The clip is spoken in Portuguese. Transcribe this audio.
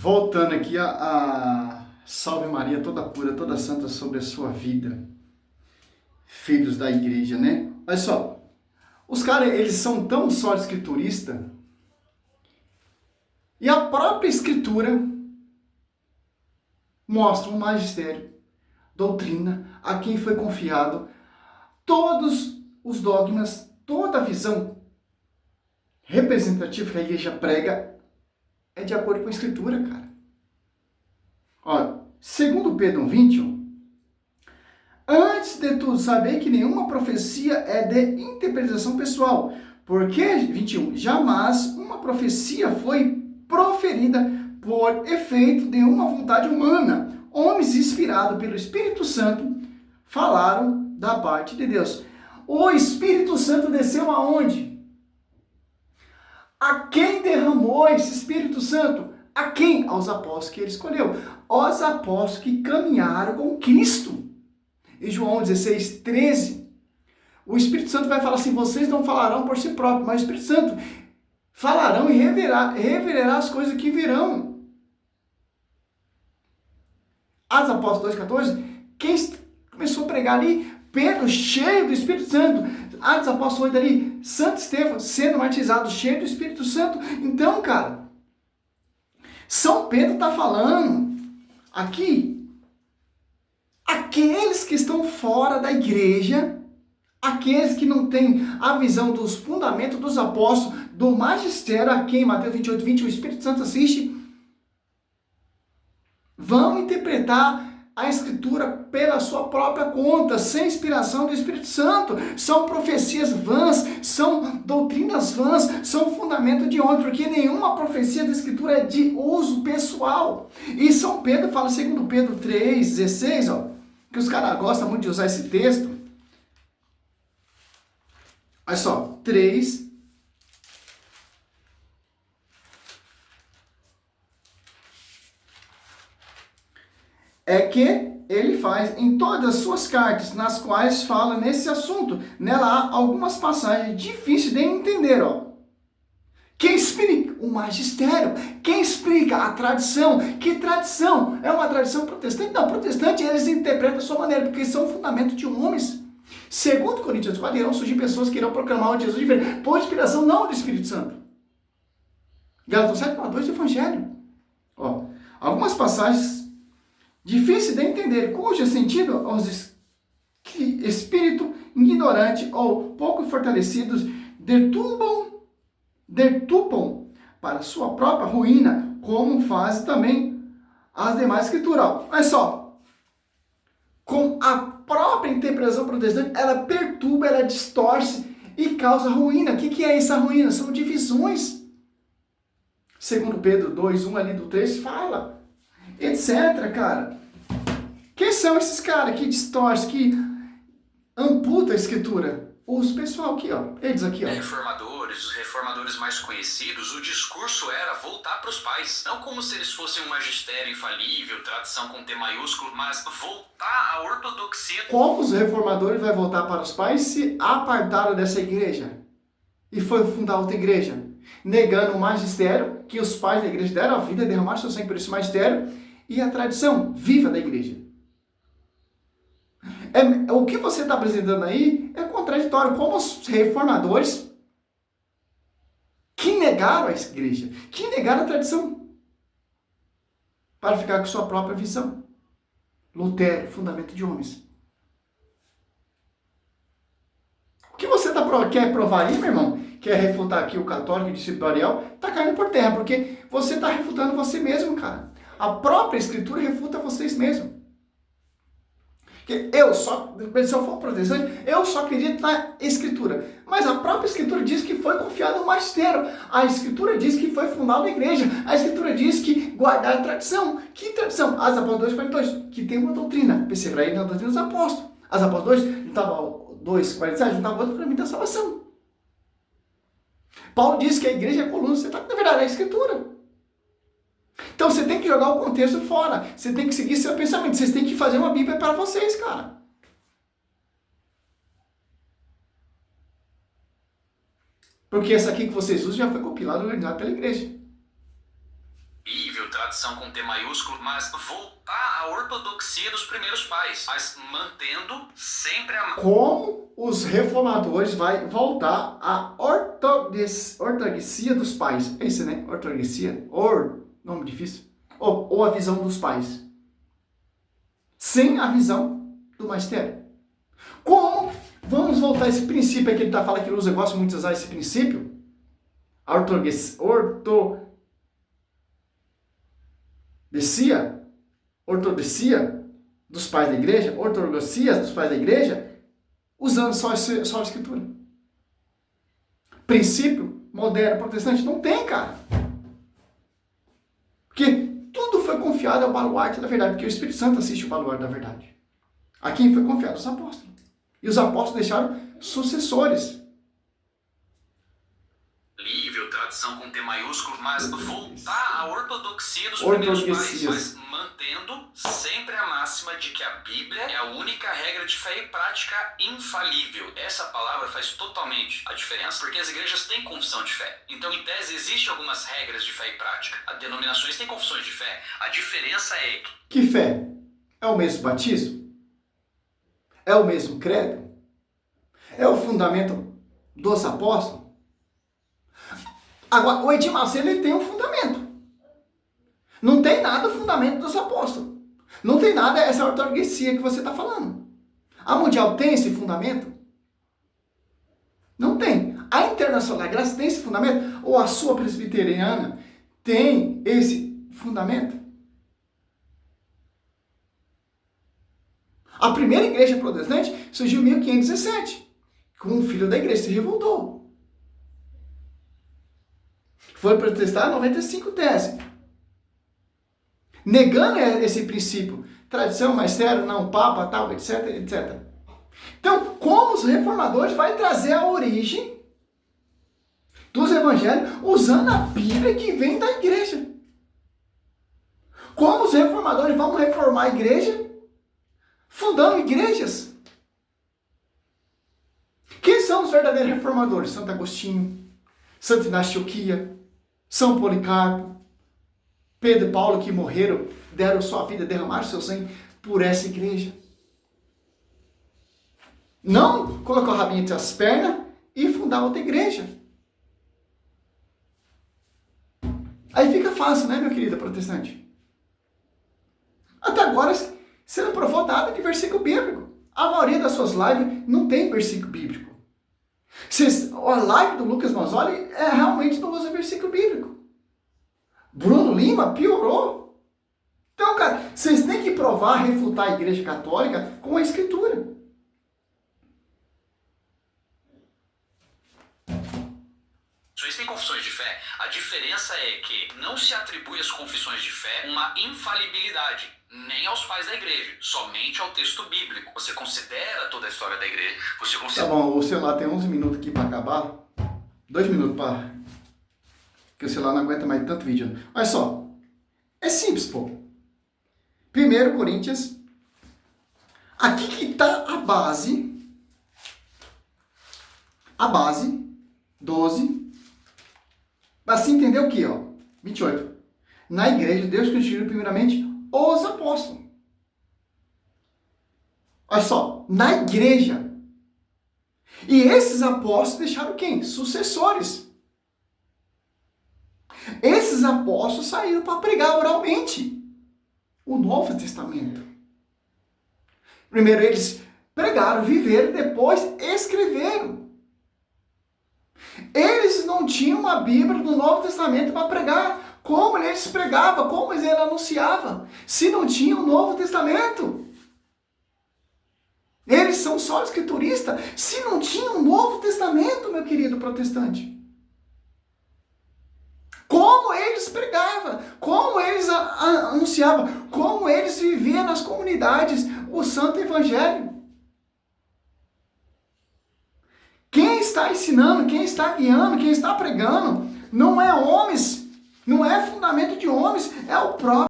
Voltando aqui a Salve Maria toda pura, toda santa sobre a sua vida. Filhos da igreja, né? Olha só, os caras, eles são tão só escriturista e a própria escritura mostra um magistério, doutrina, a quem foi confiado todos os dogmas, toda a visão representativa que a igreja prega é de acordo com a escritura, cara. Ó, segundo Pedro 1:20, antes de tudo, saber que nenhuma profecia é de interpretação pessoal. Porque, 21, jamais uma profecia foi proferida por efeito de uma vontade humana. Homens inspirados pelo Espírito Santo falaram da parte de Deus. O Espírito Santo desceu aonde? A quem derramou esse Espírito Santo? A quem? Aos apóstolos que ele escolheu. Aos apóstolos que caminharam com Cristo. Em João 16:13, o Espírito Santo vai falar assim, vocês não falarão por si próprios, mas o Espírito Santo falarão e revelará as coisas que virão. Atos Apóstolos 2:14, quem começou a pregar ali? Pedro, cheio do Espírito Santo. Atos Apóstolos 8 ali, Santo Estevão sendo martirizado, cheio do Espírito Santo. Então, cara, São Pedro está falando aqui, aqueles que estão fora da igreja, aqueles que não têm a visão dos fundamentos dos apóstolos, do magistério, a quem Mateus 28:20 o Espírito Santo assiste, vão interpretar a escritura pela sua própria conta, sem inspiração do Espírito Santo. São profecias vãs, são doutrinas vãs, são fundamento de homem, porque nenhuma profecia da escritura é de uso pessoal. E São Pedro fala, segundo Pedro 3:16, ó, que os caras gostam muito de usar esse texto. Olha só, 3. É que ele faz em todas as suas cartas, nas quais fala nesse assunto. Nela há algumas passagens difíceis de entender, ó. Quem explica? O magistério. Quem explica? A tradição. Que tradição? É uma tradição protestante? Não, protestante eles interpretam a sua maneira, porque são fundamento de homens. Segundo Coríntios 4, irão surgir pessoas que irão proclamar o Jesus diferente, por inspiração não do Espírito Santo. Gálatas 7:2 do Evangelho. Ó, algumas passagens difíceis de entender, cujo sentido os espírito ignorante ou pouco fortalecidos deturpam para sua própria ruína, como faz também as demais escrituras. Olha só, com a própria interpretação protestante, ela perturba, ela distorce e causa ruína. O que é essa ruína? São divisões. Segundo Pedro 2:1 ali do 3 fala, etc, cara. Quem são esses caras que distorcem, que amputam a escritura? Os pessoal aqui, ó. Eles aqui, ó. Os reformadores mais conhecidos, o discurso era voltar para os pais. Não como se eles fossem um magistério infalível, tradição com T maiúsculo, mas voltar à ortodoxia. Como os reformadores vão voltar para os pais se apartaram dessa igreja? E foi fundar outra igreja? Negando o magistério, que os pais da igreja deram a vida, derramaram seu sangue por esse magistério, e a tradição viva da igreja. O que você está apresentando aí é contraditório, como os reformadores que negaram a igreja, que negaram a tradição, para ficar com sua própria visão. Lutero, fundamento de homens. O que você quer provar aí, meu irmão? Quer refutar aqui o católico e o discípulo do Ariel? Está caindo por terra, porque você está refutando você mesmo, cara. A própria escritura refuta vocês mesmos. Se eu for protestante, eu só acredito na escritura. Mas a própria escritura diz que foi confiado no magistério. A escritura diz que foi fundada a igreja. A escritura diz que guardar a tradição. Que tradição? As Apóstolos 2:42, que tem uma doutrina. Persevera aí na doutrina dos apóstolos. As Apóstolos 2:47, não estava outro para mim da salvação. Paulo diz que a igreja é a coluna, você está na verdade é a escritura. Então você tem que jogar o contexto fora. Você tem que seguir seu pensamento. Vocês têm que fazer uma Bíblia para vocês, cara. Porque essa aqui que vocês usam já foi compilada e organizada pela igreja. infalível, tradição com T maiúsculo, mas voltar à ortodoxia dos primeiros pais, mas mantendo sempre a... Como os reformadores vai voltar à ortodoxia dos pais. É isso, né? Ortodoxia. Nome difícil. Ou a visão dos pais. Sem a visão do magistério. Como vamos voltar a esse princípio que ele está falando, que ele gosta muito de usar esse princípio? A ortodoxia dos pais da igreja, ortodoxias dos pais da igreja, usando só a escritura. Princípio moderno, protestante, não tem, cara. Porque tudo foi confiado ao baluarte da verdade, porque o Espírito Santo assiste o baluarte da verdade. A quem foi confiado? Os apóstolos. E os apóstolos deixaram sucessores. Tradição com T maiúsculo, mas voltar à ortodoxia dos primeiros pais, mas mantendo sempre a máxima de que a Bíblia é a única regra de fé e prática infalível. Essa palavra faz totalmente a diferença, porque as igrejas têm confissão de fé. Então, em tese, existem algumas regras de fé e prática. As denominações têm confissões de fé. A diferença é que fé? É o mesmo batismo? É o mesmo credo? É o fundamento dos apóstolos? Agora, o Edir Macedo, ele tem um fundamento. Não tem nada o fundamento dos apóstolos. Não tem nada essa ortodoxia que você está falando. A Mundial tem esse fundamento? Não tem. A Internacional da Graça tem esse fundamento? Ou a sua presbiteriana tem esse fundamento? A primeira igreja protestante surgiu em 1517, com um filho da igreja se revoltou. Foi protestar 95 teses. Negando esse princípio. Tradição, magistério, não, papa, tal, etc, etc. Então, como os reformadores vão trazer a origem dos evangelhos usando a Bíblia que vem da igreja? Como os reformadores vão reformar a igreja fundando igrejas? Quem são os verdadeiros reformadores? Santo Agostinho, Santo Inácio de Antioquia, São Policarpo, Pedro e Paulo, que morreram, deram sua vida, derramaram seu sangue por essa igreja. Não colocar o rabinho entre as pernas e fundar outra igreja. Aí fica fácil, né, meu querido protestante? Até agora, você não provou nada de versículo bíblico. A maioria das suas lives não tem versículo bíblico. A live do Lucas Mazzoli realmente não usa versículo bíblico. Bruno Lima piorou. Então, cara, vocês têm que provar, refutar a igreja católica com a escritura. Vocês têm confissões de fé? A diferença é que não se atribui às confissões de fé uma infalibilidade, nem aos pais da igreja, somente ao texto bíblico. Você considera toda a história da igreja. Tá bom, o celular tem 11 minutos aqui para acabar. 2 minutos para... Porque o celular não aguenta mais tanto vídeo. Olha só. É simples, pô. 1 Coríntios. Aqui que está a base. A base. 12. Assim entender o quê, ó? 28. Na igreja, Deus constituiu primeiramente os apóstolos. Olha só, na igreja. E esses apóstolos deixaram quem? Sucessores. Esses apóstolos saíram para pregar oralmente o Novo Testamento. Primeiro eles pregaram, viveram, depois escreveram. Eles não tinham uma Bíblia do Novo Testamento para pregar. Como eles pregavam? Como eles anunciavam? Se não tinha o Novo Testamento. Eles são só escrituristas. Se não tinha o Novo Testamento, meu querido protestante. Como eles pregavam? Como eles anunciavam? Como eles viviam nas comunidades o Santo Evangelho? Quem está ensinando, quem está guiando, quem está pregando, não é homens, não é fundamento de homens, é o próprio